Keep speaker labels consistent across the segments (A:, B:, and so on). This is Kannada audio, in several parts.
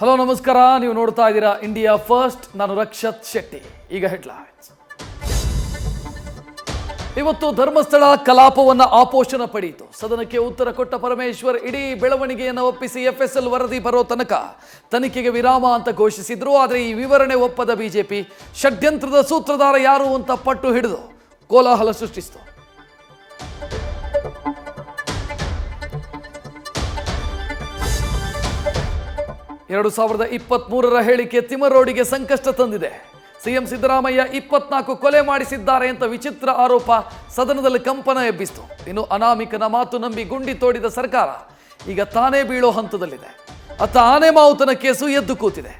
A: ಹಲೋ ನಮಸ್ಕಾರ, ನೀವು ನೋಡ್ತಾ ಇದ್ದೀರಾ ಇಂಡಿಯಾ ಫಸ್ಟ್. ನಾನು ರಕ್ಷತ್ ಶೆಟ್ಟಿ. ಈಗ ಹೆಡ್ಲೈನ್ಸ್. ಇವತ್ತು ಧರ್ಮಸ್ಥಳ ಕಲಾಪವನ್ನು ಆಪೋಷಣ ಪಡೆಯಿತು. ಸದನಕ್ಕೆ ಉತ್ತರ ಕೊಟ್ಟ ಪರಮೇಶ್ವರ್ ಇಡೀ ಬೆಳವಣಿಗೆಯನ್ನು ಒಪ್ಪಿಸಿ FSL ವರದಿ ಬರೋ ತನಕ ತನಿಖೆಗೆ ವಿರಾಮ ಅಂತ ಘೋಷಿಸಿದ್ರು. ಆದರೆ ಈ ವಿವರಣೆ ಒಪ್ಪದ ಬಿಜೆಪಿ ಷಡ್ಯಂತ್ರದ ಸೂತ್ರಧಾರ ಯಾರು ಅಂತ ಪಟ್ಟು ಹಿಡಿದು ಕೋಲಾಹಲ ಸೃಷ್ಟಿಸಿತು. ಎರಡು 2023ರ ಹೇಳಿಕೆ ತಿಮ್ಮರೋಡಿಗೆ ಸಂಕಷ್ಟ ತಂದಿದೆ. ಸಿಎಂ ಸಿದ್ದರಾಮಯ್ಯ 24 ಕೊಲೆ ಮಾಡಿಸಿದ್ದಾರೆ ಅಂತ ವಿಚಿತ್ರ ಆರೋಪ ಸದನದಲ್ಲಿ ಕಂಪನ ಎಬ್ಬಿಸಿತು. ಇನ್ನು ಅನಾಮಿಕನ ಮಾತು ನಂಬಿ ಗುಂಡಿ ತೋಡಿದ ಸರ್ಕಾರ ಈಗ ತಾನೇ ಬೀಳೋ ಹಂತದಲ್ಲಿದೆ. ಅತ್ತ ಆನೆ ಮಾವುತನ ಕೇಸು ಎದ್ದು ಕೂತಿದೆ.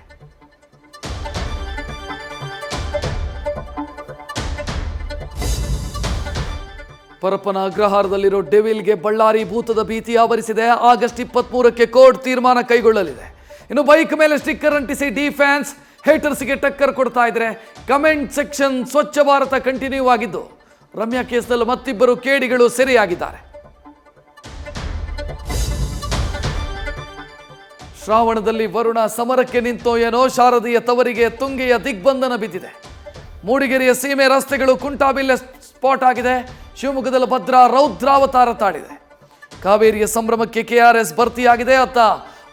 A: ಪರಪ್ಪನ ಅಗ್ರಹಾರದಲ್ಲಿರೋ ಡೆವಿಲ್ಗೆ ಬಳ್ಳಾರಿ ಭೂತದ ಭೀತಿ ಆವರಿಸಿದೆ. ಆಗಸ್ಟ್ 23ಕ್ಕೆ ಕೋರ್ಟ್ ತೀರ್ಮಾನ ಕೈಗೊಳ್ಳಲಿದೆ. ಇನ್ನು ಬೈಕ್ ಮೇಲೆ ಸ್ಟಿಕ್ಕರ್ ಅಂಟಿಸಿ ಡಿಫ್ಯಾನ್ಸ್ ಹೇಟರ್ಸ್ಗೆ ಟಕ್ಕರ್ ಕೊಡ್ತಾ ಇದ್ರೆ comment section Swachh Bharat continue ಆಗಿದ್ದು, ರಮ್ಯಾ ಕೇಸ್ನಲ್ಲಿ ಮತ್ತಿಬ್ಬರು ಕೇಡಿಗಳು ಸೆರೆಯಾಗಿದ್ದಾರೆ. ಶ್ರಾವಣದಲ್ಲಿ ವರುಣ ಸಮರಕ್ಕೆ ನಿಂತೋ ಏನೋ, ಶಾರದೀಯ ತವರಿಗೆ ತುಂಗೆಯ ದಿಗ್ಬಂಧನ ಬಿದ್ದಿದೆ. ಮೂಡಿಗೆರೆಯ ಸೀಮೆ ರಸ್ತೆಗಳು ಕುಂಟಾಬಿಲ್ಲೆ ಸ್ಪಾಟ್ ಆಗಿದೆ. ಶಿವಮೊಗ್ಗದಲ್ಲಿ ಭದ್ರಾ ರೌದ್ರಾವತಾರ ತಾಳಿದೆ. ಕಾವೇರಿಯ ಸಂಭ್ರಮಕ್ಕೆ KRS ಭರ್ತಿಯಾಗಿದೆ. ಅತ್ತ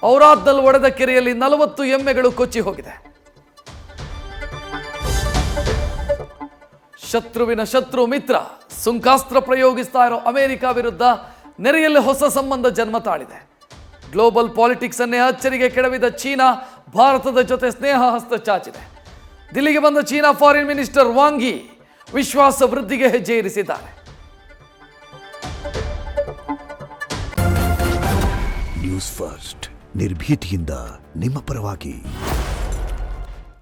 A: ಔರಾದ್ನಲ್ಲಿ ಒಡೆದ ಕೆರೆಯಲ್ಲಿ 40 ಎಮ್ಮೆಗಳು ಕೊಚ್ಚಿ ಹೋಗಿದೆ. ಶತ್ರುವಿನ ಶತ್ರು ಮಿತ್ರ, ಸುಂಕಾಸ್ತ್ರ ಪ್ರಯೋಗಿಸ್ತಾ ಇರೋ ಅಮೆರಿಕ ವಿರುದ್ಧ ನೆರೆಯಲ್ಲಿ ಹೊಸ ಸಂಬಂಧ ಜನ್ಮ ತಾಳಿದೆ. ಗ್ಲೋಬಲ್ ಪಾಲಿಟಿಕ್ಸ್ ಅನ್ನೇ ಅಚ್ಚರಿಗೆ ಕೆಡವಿದ ಚೀನಾ ಭಾರತದ ಜೊತೆ ಸ್ನೇಹ ಹಸ್ತ ಚಾಚಿದೆ. ದಿಲ್ಲಿಗೆ ಬಂದ China foreign minister Wang Yi ವಿಶ್ವಾಸ ವೃದ್ಧಿಗೆ ಹೆಜ್ಜೆ ಇರಿಸಿದ್ದಾರೆ.
B: ನ್ಯೂಸ್ ಫಸ್ಟ್, ನಿರ್ಭೀತಿಯಿಂದ ನಿಮ್ಮ ಪರವಾಗಿ.